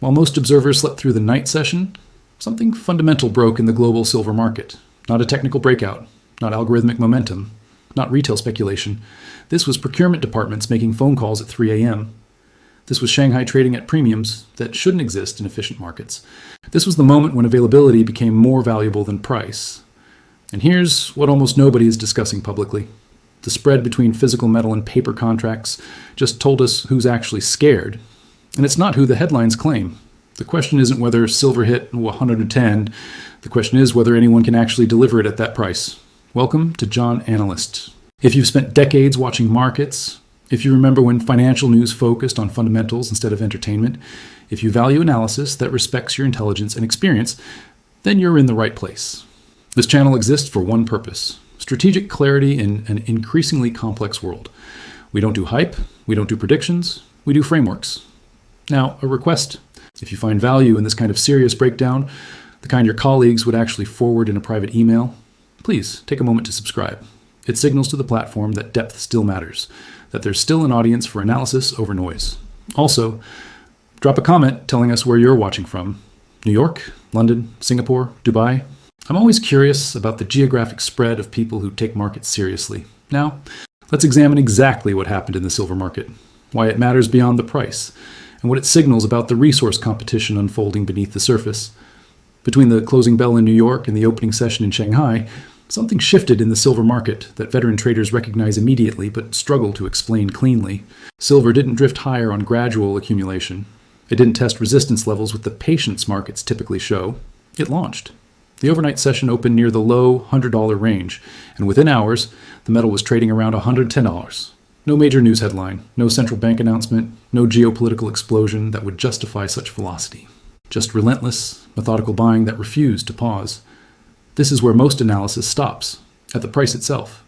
While most observers slept through the night session, something fundamental broke in the global silver market. Not a technical breakout, not algorithmic momentum, not retail speculation. This was procurement departments making phone calls at 3 a.m. This was Shanghai trading at premiums that shouldn't exist in efficient markets. This was the moment when availability became more valuable than price. And here's what almost nobody is discussing publicly. The spread between physical metal and paper contracts just told us who's actually scared. And it's not who the headlines claim. The question isn't whether silver hit 110. The question is whether anyone can actually deliver it at that price. Welcome to John Analyst. If you've spent decades watching markets, if you remember when financial news focused on fundamentals instead of entertainment, if you value analysis that respects your intelligence and experience, then you're in the right place. This channel exists for one purpose: strategic clarity in an increasingly complex world. We don't do hype, we don't do predictions, we do frameworks. Now, a request: if you find value in this kind of serious breakdown, the kind your colleagues would actually forward in a private email, please take a moment to subscribe. It signals to the platform that depth still matters, that there's still an audience for analysis over noise. Also, drop a comment telling us where you're watching from. New York, London, Singapore, Dubai. I'm always curious about the geographic spread of people who take markets seriously. Now, let's examine exactly what happened in the silver market, why it matters beyond the price, and what it signals about the resource competition unfolding beneath the surface. Between the closing bell in New York and the opening session in Shanghai, something shifted in the silver market that veteran traders recognize immediately but struggle to explain cleanly. Silver didn't drift higher on gradual accumulation. It didn't test resistance levels with the patience markets typically show. It launched. The overnight session opened near the low $100 range, and within hours, the metal was trading around $110. No major news headline, no central bank announcement, no geopolitical explosion that would justify such velocity. Just relentless, methodical buying that refused to pause. This is where most analysis stops, at the price itself.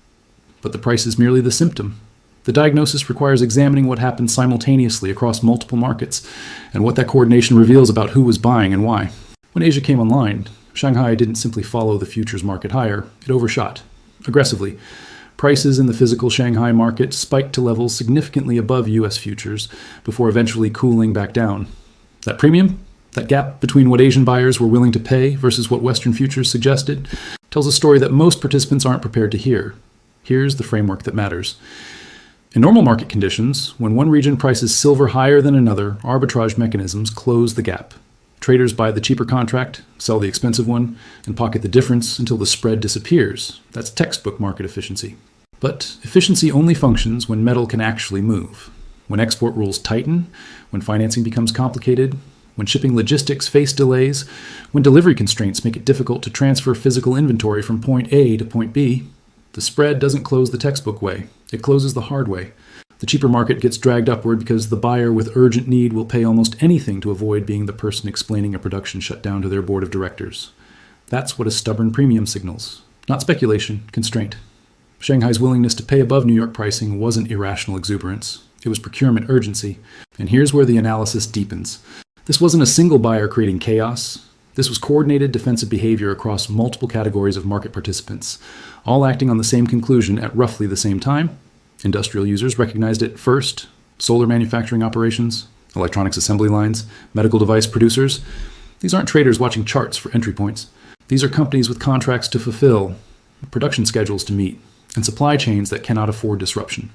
But the price is merely the symptom. The diagnosis requires examining what happened simultaneously across multiple markets, and what that coordination reveals about who was buying and why. When Asia came online, Shanghai didn't simply follow the futures market higher, it overshot. Aggressively, prices in the physical Shanghai market spiked to levels significantly above US futures before eventually cooling back down. That premium, that gap between what Asian buyers were willing to pay versus what Western futures suggested, tells a story that most participants aren't prepared to hear. Here's the framework that matters. In normal market conditions, when one region prices silver higher than another, arbitrage mechanisms close the gap. Traders buy the cheaper contract, sell the expensive one, and pocket the difference until the spread disappears. That's textbook market efficiency. But efficiency only functions when metal can actually move. When export rules tighten, when financing becomes complicated, when shipping logistics face delays, when delivery constraints make it difficult to transfer physical inventory from point A to point B, the spread doesn't close the textbook way. It closes the hard way. The cheaper market gets dragged upward because the buyer with urgent need will pay almost anything to avoid being the person explaining a production shutdown to their board of directors. That's what a stubborn premium signals. Not speculation, constraint. Shanghai's willingness to pay above New York pricing wasn't irrational exuberance. It was procurement urgency. And here's where the analysis deepens. This wasn't a single buyer creating chaos. This was coordinated defensive behavior across multiple categories of market participants, all acting on the same conclusion at roughly the same time. Industrial users recognized it first: solar manufacturing operations, electronics assembly lines, medical device producers. These aren't traders watching charts for entry points. These are companies with contracts to fulfill, production schedules to meet, and supply chains that cannot afford disruption.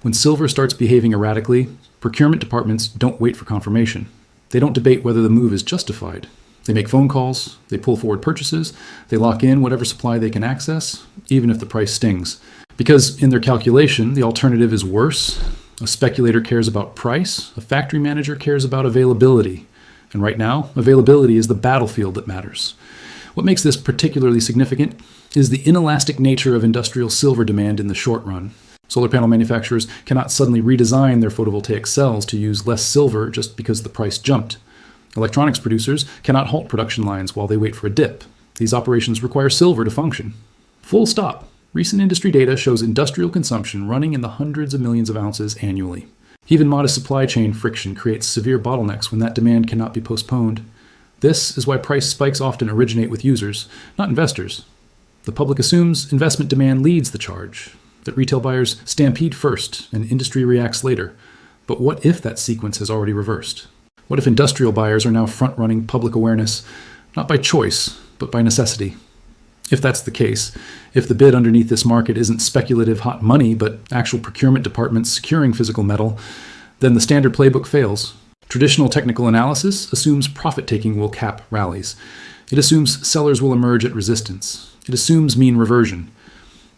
When silver starts behaving erratically, procurement departments don't wait for confirmation. They don't debate whether the move is justified. They make phone calls, they pull forward purchases, they lock in whatever supply they can access, even if the price stings. Because in their calculation, the alternative is worse. A speculator cares about price, a factory manager cares about availability. And right now, availability is the battlefield that matters. What makes this particularly significant is the inelastic nature of industrial silver demand in the short run. Solar panel manufacturers cannot suddenly redesign their photovoltaic cells to use less silver just because the price jumped. Electronics producers cannot halt production lines while they wait for a dip. These operations require silver to function. Full stop. Recent industry data shows industrial consumption running in the hundreds of millions of ounces annually. Even modest supply chain friction creates severe bottlenecks when that demand cannot be postponed. This is why price spikes often originate with users, not investors. The public assumes investment demand leads the charge, that retail buyers stampede first and industry reacts later. But what if that sequence has already reversed? What if industrial buyers are now front-running public awareness, not by choice, but by necessity? If that's the case, if the bid underneath this market isn't speculative hot money, but actual procurement departments securing physical metal, then the standard playbook fails. Traditional technical analysis assumes profit-taking will cap rallies. It assumes sellers will emerge at resistance. It assumes mean reversion.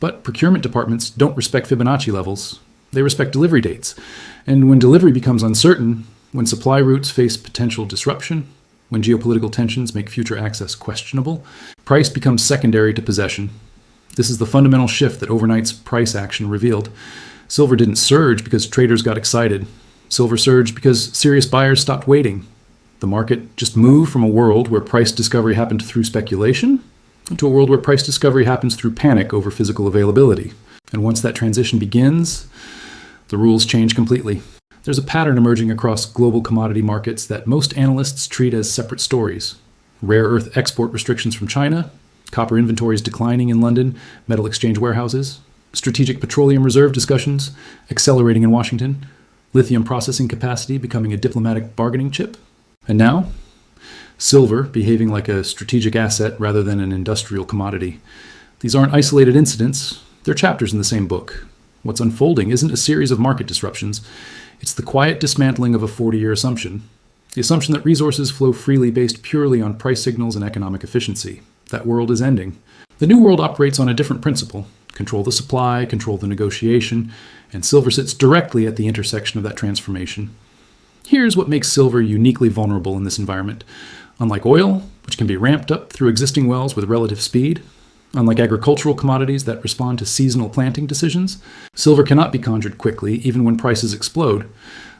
But procurement departments don't respect Fibonacci levels. They respect delivery dates. And when delivery becomes uncertain, when supply routes face potential disruption, when geopolitical tensions make future access questionable, price becomes secondary to possession. This is the fundamental shift that overnight's price action revealed. Silver didn't surge because traders got excited. Silver surged because serious buyers stopped waiting. The market just moved from a world where price discovery happened through speculation to a world where price discovery happens through panic over physical availability. And once that transition begins, the rules change completely. There's a pattern emerging across global commodity markets that most analysts treat as separate stories. Rare earth export restrictions from China, copper inventories declining in London, metal exchange warehouses, strategic petroleum reserve discussions accelerating in Washington, lithium processing capacity becoming a diplomatic bargaining chip. And now, silver behaving like a strategic asset rather than an industrial commodity. These aren't isolated incidents, they're chapters in the same book. What's unfolding isn't a series of market disruptions. It's the quiet dismantling of a 40-year assumption. The assumption that resources flow freely based purely on price signals and economic efficiency. That world is ending. The new world operates on a different principle. Control the supply, control the negotiation, and silver sits directly at the intersection of that transformation. Here's what makes silver uniquely vulnerable in this environment. Unlike oil, which can be ramped up through existing wells with relative speed, unlike agricultural commodities that respond to seasonal planting decisions, silver cannot be conjured quickly even when prices explode.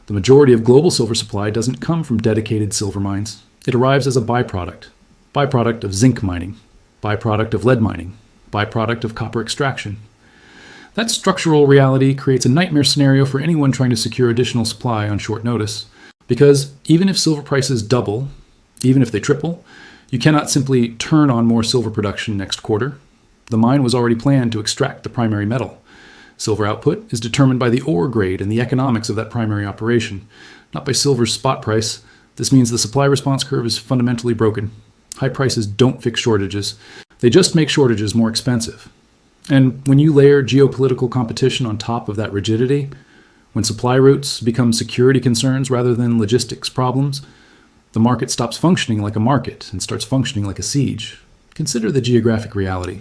The majority of global silver supply doesn't come from dedicated silver mines. It arrives as a byproduct of zinc mining, byproduct of lead mining, byproduct of copper extraction. That structural reality creates a nightmare scenario for anyone trying to secure additional supply on short notice. Because even if silver prices double, even if they triple, you cannot simply turn on more silver production next quarter. The mine was already planned to extract the primary metal. Silver output is determined by the ore grade and the economics of that primary operation, not by silver's spot price. This means the supply response curve is fundamentally broken. High prices don't fix shortages. They just make shortages more expensive. And when you layer geopolitical competition on top of that rigidity, when supply routes become security concerns rather than logistics problems, the market stops functioning like a market and starts functioning like a siege. Consider the geographic reality.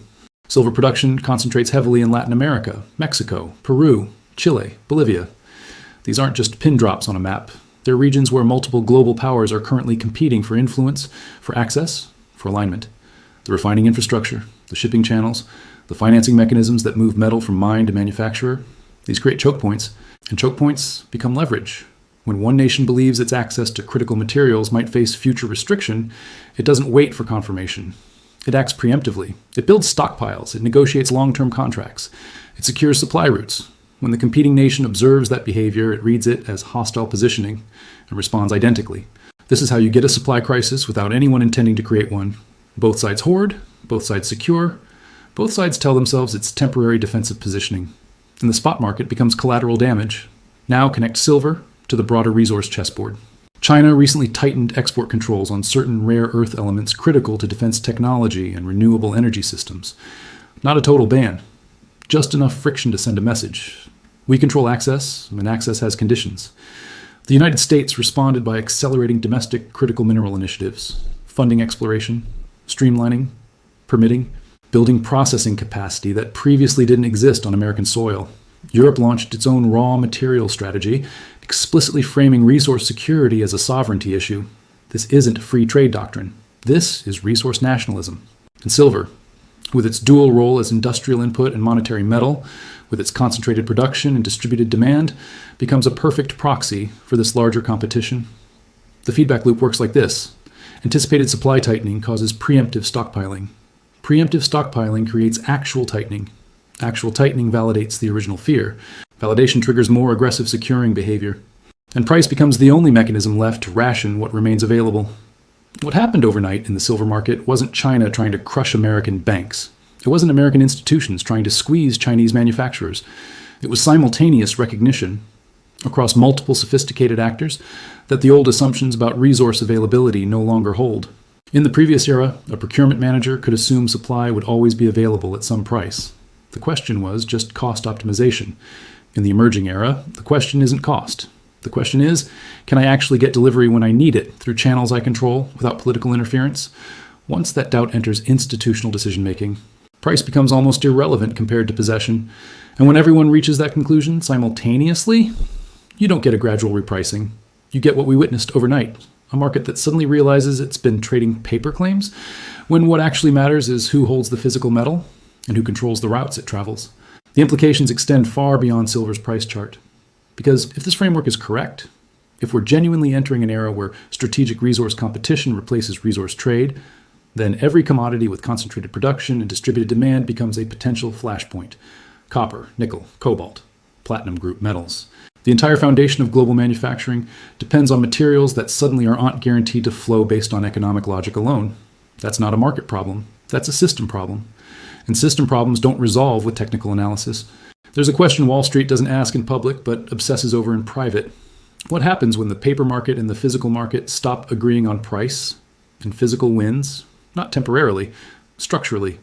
Silver production concentrates heavily in Latin America, Mexico, Peru, Chile, Bolivia. These aren't just pin drops on a map. They're regions where multiple global powers are currently competing for influence, for access, for alignment. The refining infrastructure, the shipping channels, the financing mechanisms that move metal from mine to manufacturer, these create choke points, and choke points become leverage. When one nation believes its access to critical materials might face future restriction, it doesn't wait for confirmation. It acts preemptively. It builds stockpiles. It negotiates long-term contracts. It secures supply routes. When the competing nation observes that behavior, it reads it as hostile positioning and responds identically. This is how you get a supply crisis without anyone intending to create one. Both sides hoard, both sides secure, both sides tell themselves it's temporary defensive positioning. And the spot market becomes collateral damage. Now connect silver to the broader resource chessboard. China recently tightened export controls on certain rare earth elements critical to defense technology and renewable energy systems. Not a total ban, just enough friction to send a message. We control access, and access has conditions. The United States responded by accelerating domestic critical mineral initiatives, funding exploration, streamlining, permitting, building processing capacity that previously didn't exist on American soil. Europe launched its own raw material strategy, explicitly framing resource security as a sovereignty issue. This isn't free trade doctrine. This is resource nationalism. And silver, with its dual role as industrial input and monetary metal, with its concentrated production and distributed demand, becomes a perfect proxy for this larger competition. The feedback loop works like this. Anticipated supply tightening causes preemptive stockpiling. Preemptive stockpiling creates actual tightening. Actual tightening validates the original fear. Validation triggers more aggressive securing behavior. And price becomes the only mechanism left to ration what remains available. What happened overnight in the silver market wasn't China trying to crush American banks. It wasn't American institutions trying to squeeze Chinese manufacturers. It was simultaneous recognition. across multiple sophisticated actors that the old assumptions about resource availability no longer hold. In the previous era, a procurement manager could assume supply would always be available at some price. The question was just cost optimization. In the emerging era, the question isn't cost. The question is, can I actually get delivery when I need it through channels I control without political interference? Once that doubt enters institutional decision-making, price becomes almost irrelevant compared to possession. And when everyone reaches that conclusion simultaneously, you don't get a gradual repricing. You get what we witnessed overnight, a market that suddenly realizes it's been trading paper claims, when what actually matters is who holds the physical metal and who controls the routes it travels. The implications extend far beyond silver's price chart. Because if this framework is correct, if we're genuinely entering an era where strategic resource competition replaces resource trade, then every commodity with concentrated production and distributed demand becomes a potential flashpoint. Copper, nickel, cobalt, platinum group metals. The entire foundation of global manufacturing depends on materials that suddenly aren't guaranteed to flow based on economic logic alone. That's not a market problem. That's a system problem. And system problems don't resolve with technical analysis. There's a question Wall Street doesn't ask in public, but obsesses over in private. What happens when the paper market and the physical market stop agreeing on price and physical wins? Not temporarily, structurally,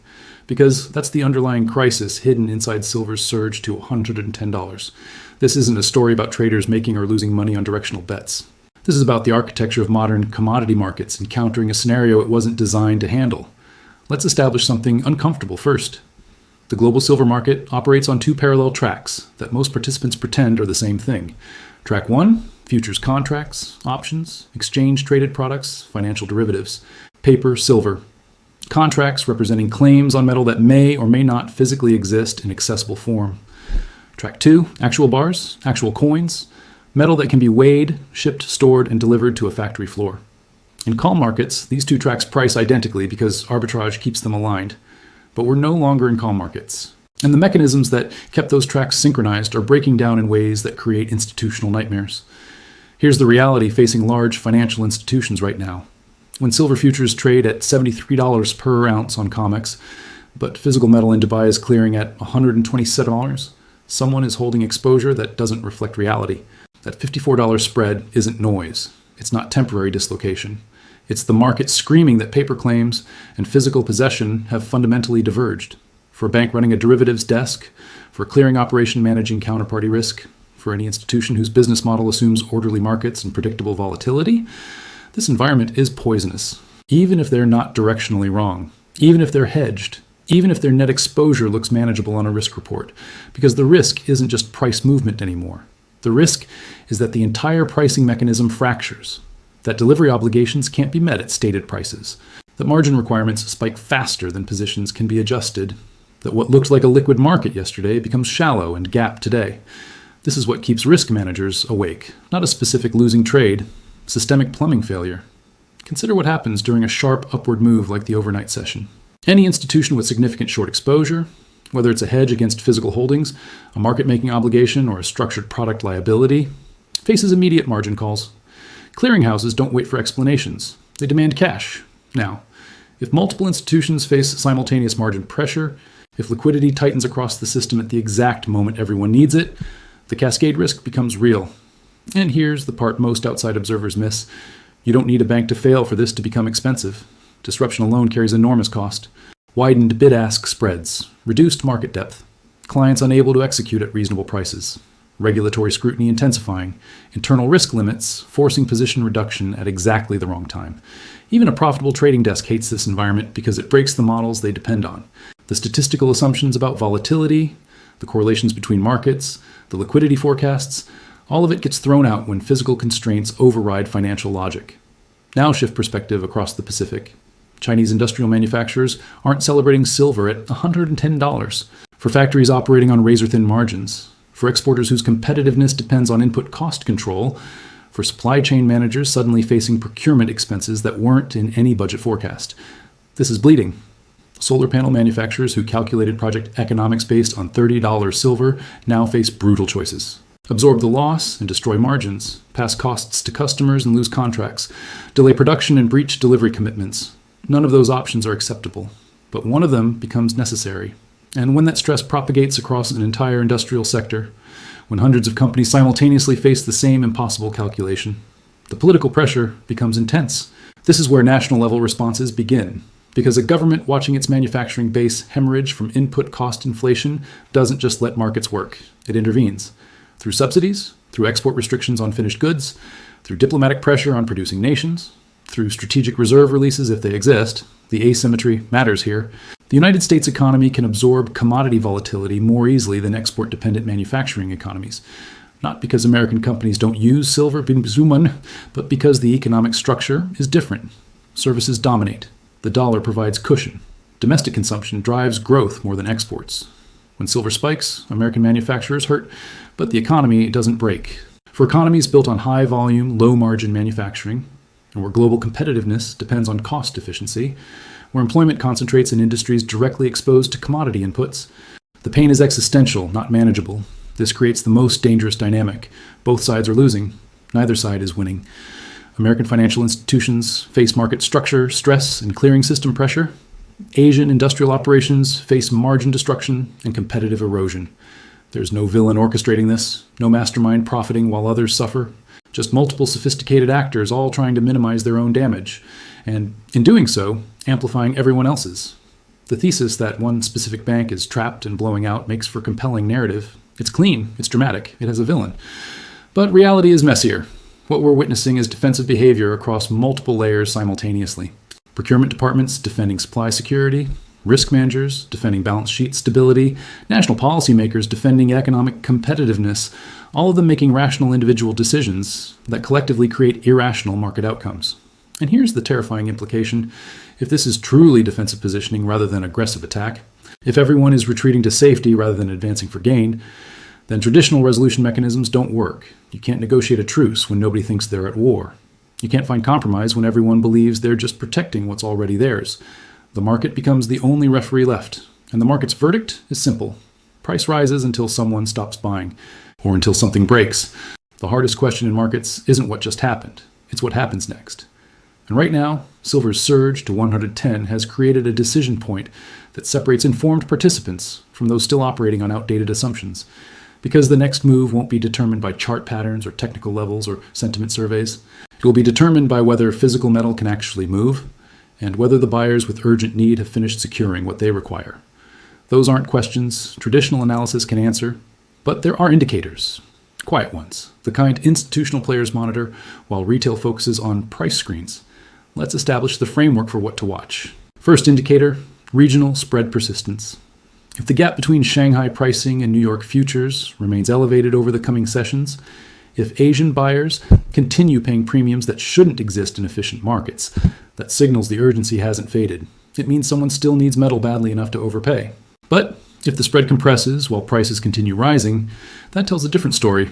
because that's the underlying crisis hidden inside silver's surge to $110. This isn't a story about traders making or losing money on directional bets. This is about the architecture of modern commodity markets encountering a scenario it wasn't designed to handle. Let's establish something uncomfortable first. The global silver market operates on two parallel tracks that most participants pretend are the same thing. Track 1, futures contracts, options, exchange-traded products, financial derivatives, paper, silver. Contracts representing claims on metal that may or may not physically exist in accessible form. Track 2, actual bars, actual coins, metal that can be weighed, shipped, stored, and delivered to a factory floor. In calm markets, these two tracks price identically because arbitrage keeps them aligned. But we're no longer in calm markets. And the mechanisms that kept those tracks synchronized are breaking down in ways that create institutional nightmares. Here's the reality facing large financial institutions right now. When silver futures trade at $73 per ounce on COMEX, but physical metal in Dubai is clearing at $127, someone is holding exposure that doesn't reflect reality. That $54 spread isn't noise. It's not temporary dislocation. It's the market screaming that paper claims and physical possession have fundamentally diverged. For a bank running a derivatives desk, for a clearing operation managing counterparty risk, for any institution whose business model assumes orderly markets and predictable volatility, this environment is poisonous. Even if they're not directionally wrong, even if they're hedged, even if their net exposure looks manageable on a risk report, because the risk isn't just price movement anymore. The risk is that the entire pricing mechanism fractures, that delivery obligations can't be met at stated prices, that margin requirements spike faster than positions can be adjusted, that what looked like a liquid market yesterday becomes shallow and gap today. This is what keeps risk managers awake, not a specific losing trade, systemic plumbing failure. Consider what happens during a sharp upward move like the overnight session. Any institution with significant short exposure, whether it's a hedge against physical holdings, a market-making obligation, or a structured product liability, faces immediate margin calls. Clearinghouses don't wait for explanations. They demand cash. Now, if multiple institutions face simultaneous margin pressure, if liquidity tightens across the system at the exact moment everyone needs it, the cascade risk becomes real. And here's the part most outside observers miss. You don't need a bank to fail for this to become expensive. Disruption alone carries enormous cost. Widened bid-ask spreads, reduced market depth, clients unable to execute at reasonable prices, regulatory scrutiny intensifying, internal risk limits forcing position reduction at exactly the wrong time. Even a profitable trading desk hates this environment because it breaks the models they depend on. The statistical assumptions about volatility, the correlations between markets, the liquidity forecasts, all of it gets thrown out when physical constraints override financial logic. Now shift perspective across the Pacific. Chinese industrial manufacturers aren't celebrating silver at $110 for factories operating on razor-thin margins, for exporters whose competitiveness depends on input cost control, for supply chain managers suddenly facing procurement expenses that weren't in any budget forecast. This is bleeding. Solar panel manufacturers who calculated project economics based on $30 silver now face brutal choices. Absorb the loss and destroy margins, pass costs to customers and lose contracts, delay production and breach delivery commitments. None of those options are acceptable, but one of them becomes necessary. And when that stress propagates across an entire industrial sector, when hundreds of companies simultaneously face the same impossible calculation. The political pressure becomes intense. This is where national-level responses begin, because a government watching its manufacturing base hemorrhage from input cost inflation doesn't just let markets work. It intervenes. Through subsidies, through export restrictions on finished goods, through diplomatic pressure on producing nations, through strategic reserve releases if they exist. The asymmetry matters here. The United States economy can absorb commodity volatility more easily than export-dependent manufacturing economies. Not because American companies don't use silver, but because the economic structure is different. Services dominate. The dollar provides cushion. Domestic consumption drives growth more than exports. When silver spikes, American manufacturers hurt, but the economy doesn't break. For economies built on high-volume, low-margin manufacturing, and where global competitiveness depends on cost efficiency, where employment concentrates in industries directly exposed to commodity inputs, the pain is existential, not manageable. This creates the most dangerous dynamic. Both sides are losing. Neither side is winning. American financial institutions face market structure, stress, and clearing system pressure. Asian industrial operations face margin destruction and competitive erosion. There's no villain orchestrating this, no mastermind profiting while others suffer. Just multiple sophisticated actors all trying to minimize their own damage, and in doing so, amplifying everyone else's. The thesis that one specific bank is trapped and blowing out makes for compelling narrative. It's clean, it's dramatic, it has a villain. But reality is messier. What we're witnessing is defensive behavior across multiple layers simultaneously. Procurement departments defending supply security, risk managers defending balance sheet stability, national policymakers defending economic competitiveness, all of them making rational individual decisions that collectively create irrational market outcomes. And here's the terrifying implication. If this is truly defensive positioning rather than aggressive attack, if everyone is retreating to safety rather than advancing for gain, then traditional resolution mechanisms don't work. You can't negotiate a truce when nobody thinks they're at war. You can't find compromise when everyone believes they're just protecting what's already theirs. The market becomes the only referee left, and the market's verdict is simple. Price rises until someone stops buying, or until something breaks. The hardest question in markets isn't what just happened, it's what happens next. And right now, silver's surge to 110 has created a decision point that separates informed participants from those still operating on outdated assumptions. Because the next move won't be determined by chart patterns or technical levels or sentiment surveys. It will be determined by whether physical metal can actually move, and whether the buyers with urgent need have finished securing what they require. Those aren't questions traditional analysis can answer, but there are indicators, quiet ones, the kind institutional players monitor while retail focuses on price screens. Let's establish the framework for what to watch. First indicator, regional spread persistence. If the gap between Shanghai pricing and New York futures remains elevated over the coming sessions, if Asian buyers continue paying premiums that shouldn't exist in efficient markets, that signals the urgency hasn't faded. It means someone still needs metal badly enough to overpay. But if the spread compresses while prices continue rising, that tells a different story.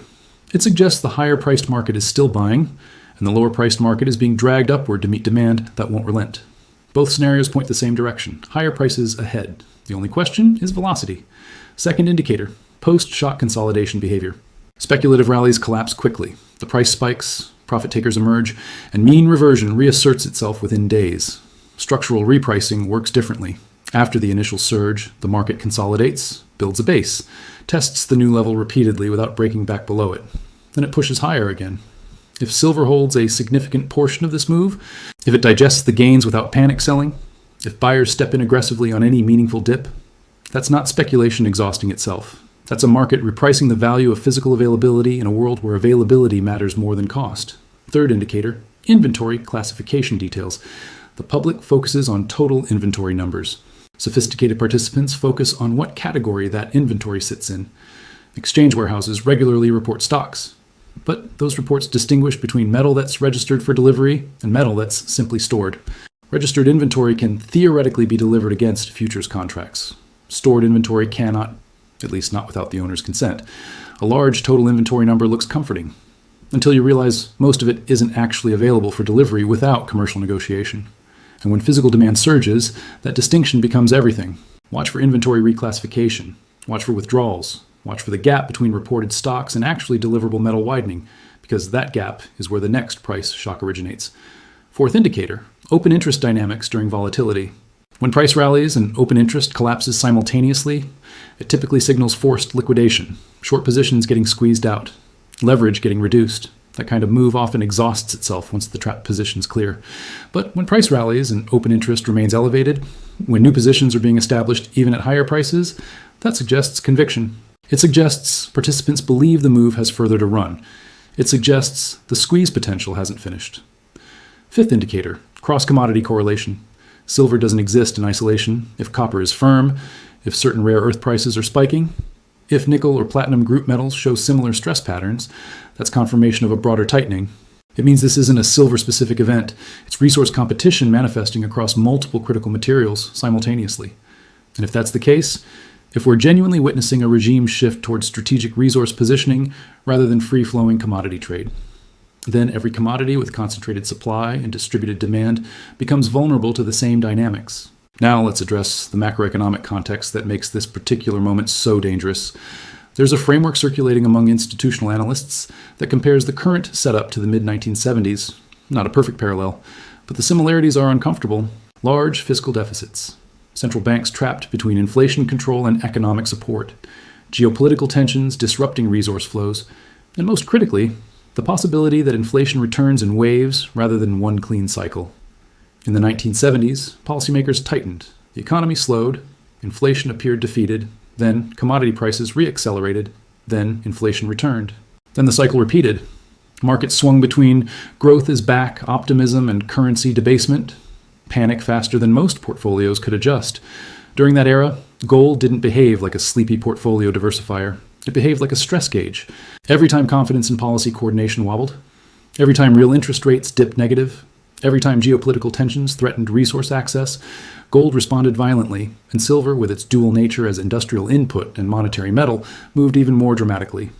It suggests the higher-priced market is still buying, and the lower-priced market is being dragged upward to meet demand that won't relent. Both scenarios point the same direction, higher prices ahead. The only question is velocity. Second indicator, post-shock consolidation behavior. Speculative rallies collapse quickly. The price spikes, profit takers emerge, and mean reversion reasserts itself within days. Structural repricing works differently. After the initial surge, the market consolidates, builds a base, tests the new level repeatedly without breaking back below it. Then it pushes higher again. If silver holds a significant portion of this move, if it digests the gains without panic selling, if buyers step in aggressively on any meaningful dip, that's not speculation exhausting itself. That's a market repricing the value of physical availability in a world where availability matters more than cost. Third indicator, inventory classification details. The public focuses on total inventory numbers. Sophisticated participants focus on what category that inventory sits in. Exchange warehouses regularly report stocks, but those reports distinguish between metal that's registered for delivery and metal that's simply stored. Registered inventory can theoretically be delivered against futures contracts. Stored inventory cannot, at least not without the owner's consent. A large total inventory number looks comforting, until you realize most of it isn't actually available for delivery without commercial negotiation. And when physical demand surges, that distinction becomes everything. Watch for inventory reclassification. Watch for withdrawals. Watch for the gap between reported stocks and actually deliverable metal widening, because that gap is where the next price shock originates. Fourth indicator, open interest dynamics during volatility. When price rallies and open interest collapses simultaneously, it typically signals forced liquidation, short positions getting squeezed out, leverage getting reduced. That kind of move often exhausts itself once the trapped positions clear. But when price rallies and open interest remains elevated, when new positions are being established even at higher prices, that suggests conviction. It suggests participants believe the move has further to run. It suggests the squeeze potential hasn't finished. Fifth indicator, cross-commodity correlation. Silver doesn't exist in isolation. If copper is firm, if certain rare earth prices are spiking, if nickel or platinum group metals show similar stress patterns, that's confirmation of a broader tightening. It means this isn't a silver-specific event. It's resource competition manifesting across multiple critical materials simultaneously. And if that's the case, if we're genuinely witnessing a regime shift towards strategic resource positioning rather than free-flowing commodity trade, then every commodity with concentrated supply and distributed demand becomes vulnerable to the same dynamics. Now let's address the macroeconomic context that makes this particular moment so dangerous. There's a framework circulating among institutional analysts that compares the current setup to the mid-1970s. Not a perfect parallel, but the similarities are uncomfortable. Large fiscal deficits, central banks trapped between inflation control and economic support, geopolitical tensions disrupting resource flows, and most critically, the possibility that inflation returns in waves rather than one clean cycle. In the 1970s, policymakers tightened, the economy slowed, inflation appeared defeated, then commodity prices reaccelerated, then inflation returned. Then the cycle repeated. Markets swung between growth is back, optimism, and currency debasement, panic faster than most portfolios could adjust. During that era, gold didn't behave like a sleepy portfolio diversifier. It behaved like a stress gauge. Every time confidence in policy coordination wobbled, every time real interest rates dipped negative, every time geopolitical tensions threatened resource access, gold responded violently, and silver, with its dual nature as industrial input and monetary metal, moved even more dramatically.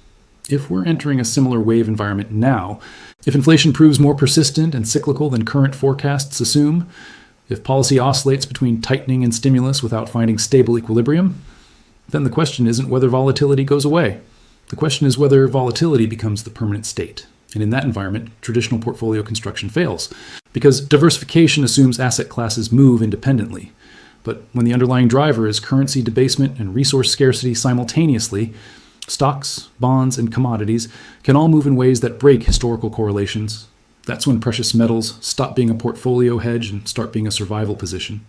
If we're entering a similar wave environment now, if inflation proves more persistent and cyclical than current forecasts assume, if policy oscillates between tightening and stimulus without finding stable equilibrium, then the question isn't whether volatility goes away. The question is whether volatility becomes the permanent state. And in that environment, traditional portfolio construction fails, because diversification assumes asset classes move independently. But when the underlying driver is currency debasement and resource scarcity simultaneously, stocks, bonds, and commodities can all move in ways that break historical correlations. That's when precious metals stop being a portfolio hedge and start being a survival position.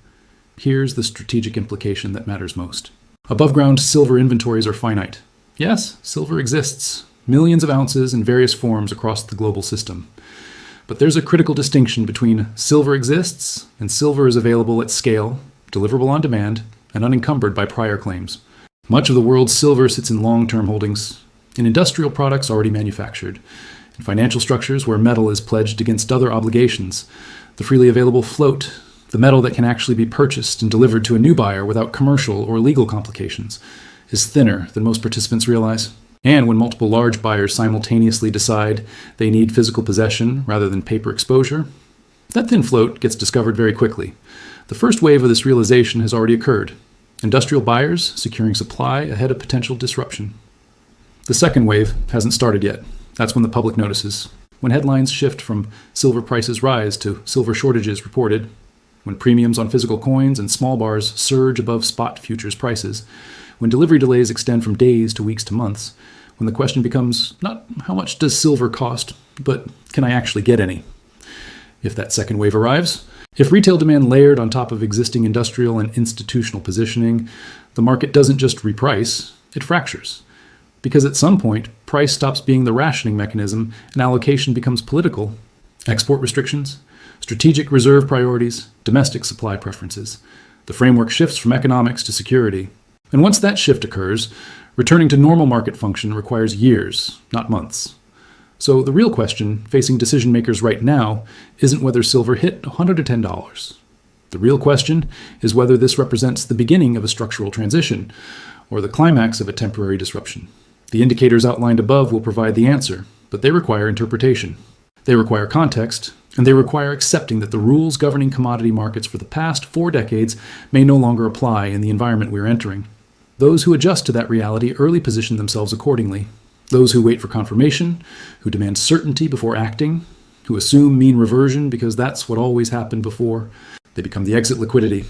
Here's the strategic implication that matters most. Above-ground silver inventories are finite. Yes, silver exists, millions of ounces in various forms across the global system. But there's a critical distinction between silver exists and silver is available at scale, deliverable on demand, and unencumbered by prior claims. Much of the world's silver sits in long-term holdings, in industrial products already manufactured, in financial structures where metal is pledged against other obligations, the freely available float, the metal that can actually be purchased and delivered to a new buyer without commercial or legal complications, is thinner than most participants realize. And when multiple large buyers simultaneously decide they need physical possession rather than paper exposure, that thin float gets discovered very quickly. The first wave of this realization has already occurred. Industrial buyers securing supply ahead of potential disruption. The second wave hasn't started yet. That's when the public notices. When headlines shift from silver prices rise to silver shortages reported, when premiums on physical coins and small bars surge above spot futures prices, when delivery delays extend from days to weeks to months, when the question becomes not how much does silver cost, but can I actually get any? If that second wave arrives, if retail demand layered on top of existing industrial and institutional positioning, the market doesn't just reprice, it fractures. Because at some point, price stops being the rationing mechanism and allocation becomes political. Export restrictions, strategic reserve priorities, domestic supply preferences. The framework shifts from economics to security. And once that shift occurs, returning to normal market function requires years, not months. So the real question facing decision makers right now isn't whether silver hit $110. The real question is whether this represents the beginning of a structural transition or the climax of a temporary disruption. The indicators outlined above will provide the answer, but they require interpretation. They require context, and they require accepting that the rules governing commodity markets for the past 4 decades may no longer apply in the environment we're entering. Those who adjust to that reality early position themselves accordingly. Those who wait for confirmation, who demand certainty before acting, who assume mean reversion because that's what always happened before, they become the exit liquidity.